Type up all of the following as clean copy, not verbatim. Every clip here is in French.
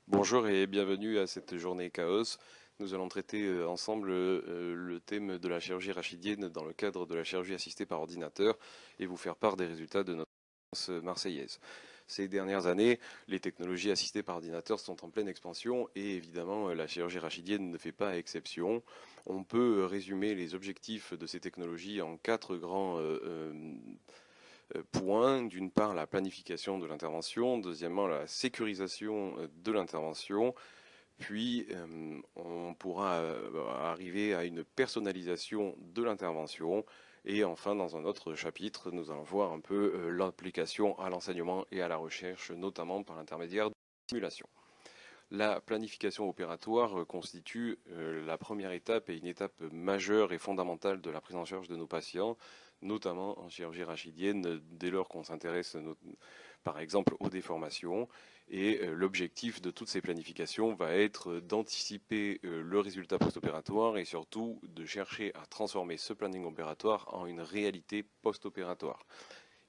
Bonjour et bienvenue à cette journée Chaos. Nous allons traiter ensemble le thème de la chirurgie rachidienne dans le cadre de la chirurgie assistée par ordinateur et vous faire part des résultats de notre expérience marseillaise. Ces dernières années, les technologies assistées par ordinateur sont en pleine expansion et évidemment la chirurgie rachidienne ne fait pas exception. On peut résumer les objectifs de ces technologies en quatre grands points. D'une part, la planification de l'intervention, deuxièmement, la sécurisation de l'intervention, puis on pourra arriver à une personnalisation de l'intervention. Et enfin, dans un autre chapitre, nous allons voir un peu l'application à l'enseignement et à la recherche, notamment par l'intermédiaire de simulations. La planification opératoire constitue la première étape et une étape majeure et fondamentale de la prise en charge de nos patients, notamment en chirurgie rachidienne, dès lors qu'on s'intéresse par exemple aux déformations. Et l'objectif de toutes ces planifications va être d'anticiper le résultat post-opératoire et surtout de chercher à transformer ce planning opératoire en une réalité post-opératoire.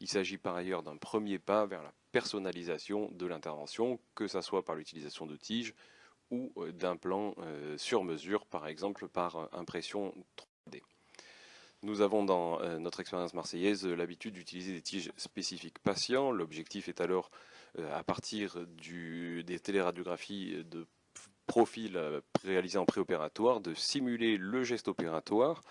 Il s'agit par ailleurs d'un premier pas vers la personnalisation de l'intervention, que ce soit par l'utilisation de tiges ou d'implants sur mesure, par exemple par impression 3D. Nous avons dans notre expérience marseillaise l'habitude d'utiliser des tiges spécifiques patients. L'objectif est alors, à partir des téléradiographies de profil réalisés en préopératoire, de simuler le geste opératoire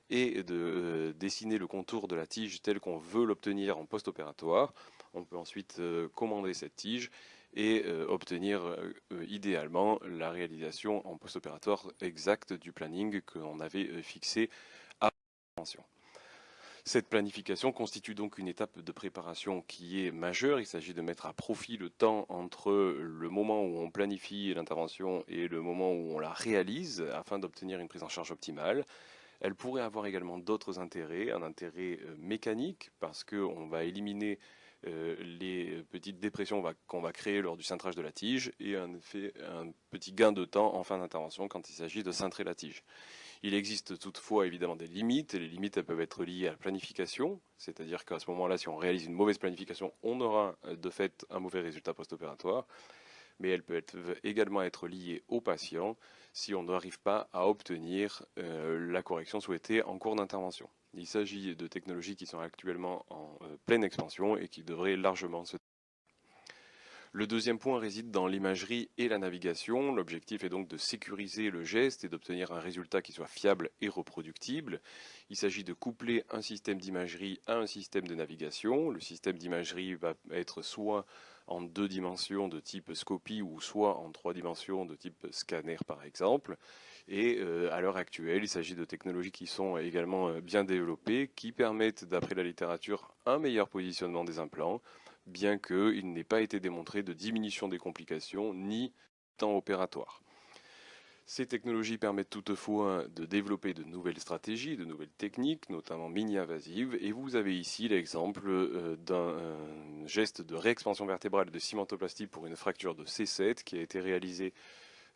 et de dessiner le contour de la tige tel qu'on veut l'obtenir en post-opératoire. On peut ensuite commander cette tige et obtenir idéalement la réalisation en post-opératoire exacte du planning que l'on avait fixé à l'intervention. Cette planification constitue donc une étape de préparation qui est majeure. Il s'agit de mettre à profit le temps entre le moment où on planifie l'intervention et le moment où on la réalise afin d'obtenir une prise en charge optimale. Elle pourrait avoir également d'autres intérêts, un intérêt mécanique parce qu'on va éliminer les petites dépressions qu'on va créer lors du cintrage de la tige et un petit gain de temps en fin d'intervention quand il s'agit de cintrer la tige. Il existe toutefois évidemment des limites, et les limites elles peuvent être liées à la planification, c'est-à-dire qu'à ce moment-là, si on réalise une mauvaise planification, on aura de fait un mauvais résultat post-opératoire, mais elle peut également être liée au patient si on n'arrive pas à obtenir la correction souhaitée en cours d'intervention. Il s'agit de technologies qui sont actuellement en pleine expansion et qui devraient largement se. Le deuxième point réside dans l'imagerie et la navigation. L'objectif est donc de sécuriser le geste et d'obtenir un résultat qui soit fiable et reproductible. Il s'agit de coupler un système d'imagerie à un système de navigation. Le système d'imagerie va être soit en 2 dimensions de type scopie ou soit en 3 dimensions de type scanner par exemple. Et à l'heure actuelle, il s'agit de technologies qui sont également bien développées, qui permettent, d'après la littérature, un meilleur positionnement des implants, bien qu'il n'ait pas été démontré de diminution des complications ni temps opératoire. Ces technologies permettent toutefois de développer de nouvelles stratégies, de nouvelles techniques, notamment mini-invasives, et vous avez ici l'exemple d'un geste de réexpansion vertébrale de cimentoplastie pour une fracture de C7 qui a été réalisé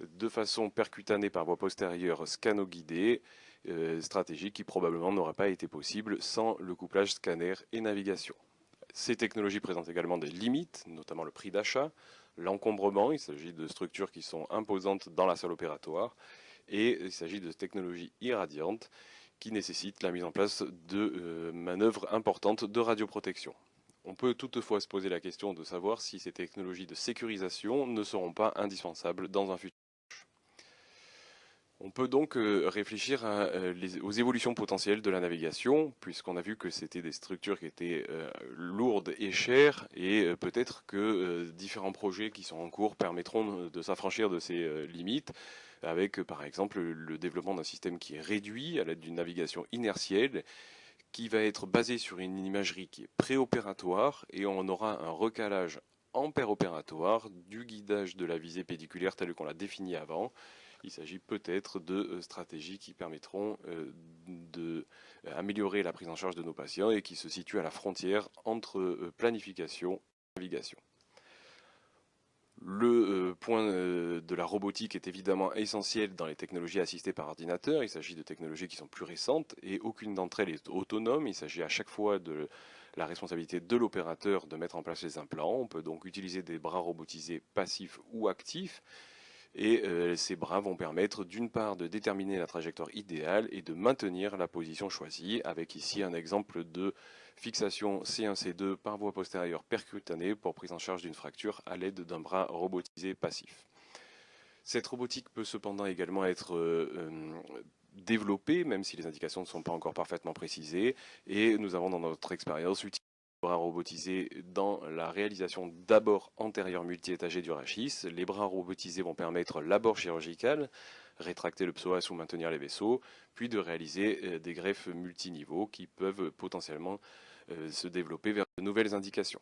de façon percutanée par voie postérieure scano-guidée, stratégie qui probablement n'aurait pas été possible sans le couplage scanner et navigation. Ces technologies présentent également des limites, notamment le prix d'achat, l'encombrement, il s'agit de structures qui sont imposantes dans la salle opératoire, et il s'agit de technologies irradiantes qui nécessitent la mise en place de manœuvres importantes de radioprotection. On peut toutefois se poser la question de savoir si ces technologies de sécurisation ne seront pas indispensables dans un futur. On peut donc réfléchir aux évolutions potentielles de la navigation, puisqu'on a vu que c'était des structures qui étaient lourdes et chères, et peut-être que différents projets qui sont en cours permettront de s'affranchir de ces limites, avec par exemple le développement d'un système qui est réduit à l'aide d'une navigation inertielle, qui va être basé sur une imagerie qui est préopératoire, et on aura un recalage en péropératoire du guidage de la visée pédiculaire telle qu'on l'a définie avant. Il s'agit peut-être de stratégies qui permettront d'améliorer la prise en charge de nos patients et qui se situent à la frontière entre planification et navigation. Le point de la robotique est évidemment essentiel dans les technologies assistées par ordinateur. Il s'agit de technologies qui sont plus récentes et aucune d'entre elles est autonome. Il s'agit à chaque fois de la responsabilité de l'opérateur de mettre en place les implants. On peut donc utiliser des bras robotisés passifs ou actifs. Et ces bras vont permettre d'une part de déterminer la trajectoire idéale et de maintenir la position choisie, avec ici un exemple de fixation C1, C2 par voie postérieure percutanée pour prise en charge d'une fracture à l'aide d'un bras robotisé passif. Cette robotique peut cependant également être développée, même si les indications ne sont pas encore parfaitement précisées, et nous avons dans notre expérience utilisé les bras robotisés dans la réalisation d'abord antérieur multi-étagé du rachis. Les bras robotisés vont permettre l'abord chirurgical, rétracter le psoas ou maintenir les vaisseaux, puis de réaliser des greffes multiniveaux qui peuvent potentiellement se développer vers de nouvelles indications.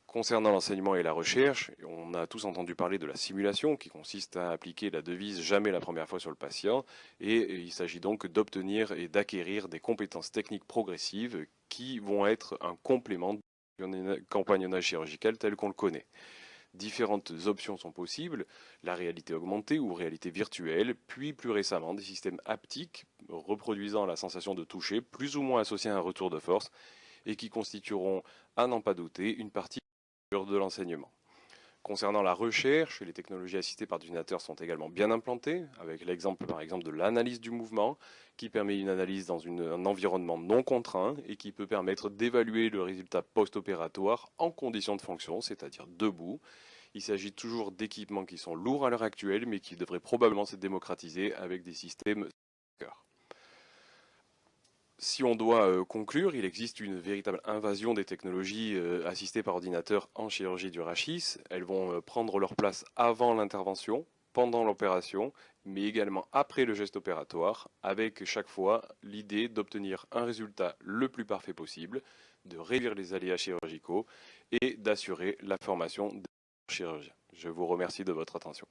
Concernant l'enseignement et la recherche, on a tous entendu parler de la simulation qui consiste à appliquer la devise jamais la première fois sur le patient et il s'agit donc d'obtenir et d'acquérir des compétences techniques progressives qui vont être un complément du compagnonnage chirurgical tel qu'on le connaît. Différentes options sont possibles, la réalité augmentée ou réalité virtuelle, puis plus récemment des systèmes haptiques reproduisant la sensation de toucher plus ou moins associée à un retour de force et qui constitueront, à n'en pas douter, une partie de l'enseignement. Concernant la recherche, les technologies assistées par ordinateur sont également bien implantées, avec l'exemple par exemple de l'analyse du mouvement, qui permet une analyse dans un environnement non contraint et qui peut permettre d'évaluer le résultat post-opératoire en conditions de fonction, c'est-à-dire debout. Il s'agit toujours d'équipements qui sont lourds à l'heure actuelle, mais qui devraient probablement se démocratiser avec des systèmes. Si on doit conclure, il existe une véritable invasion des technologies assistées par ordinateur en chirurgie du rachis. Elles vont prendre leur place avant l'intervention, pendant l'opération, mais également après le geste opératoire, avec chaque fois l'idée d'obtenir un résultat le plus parfait possible, de réduire les aléas chirurgicaux et d'assurer la formation des chirurgiens. Je vous remercie de votre attention.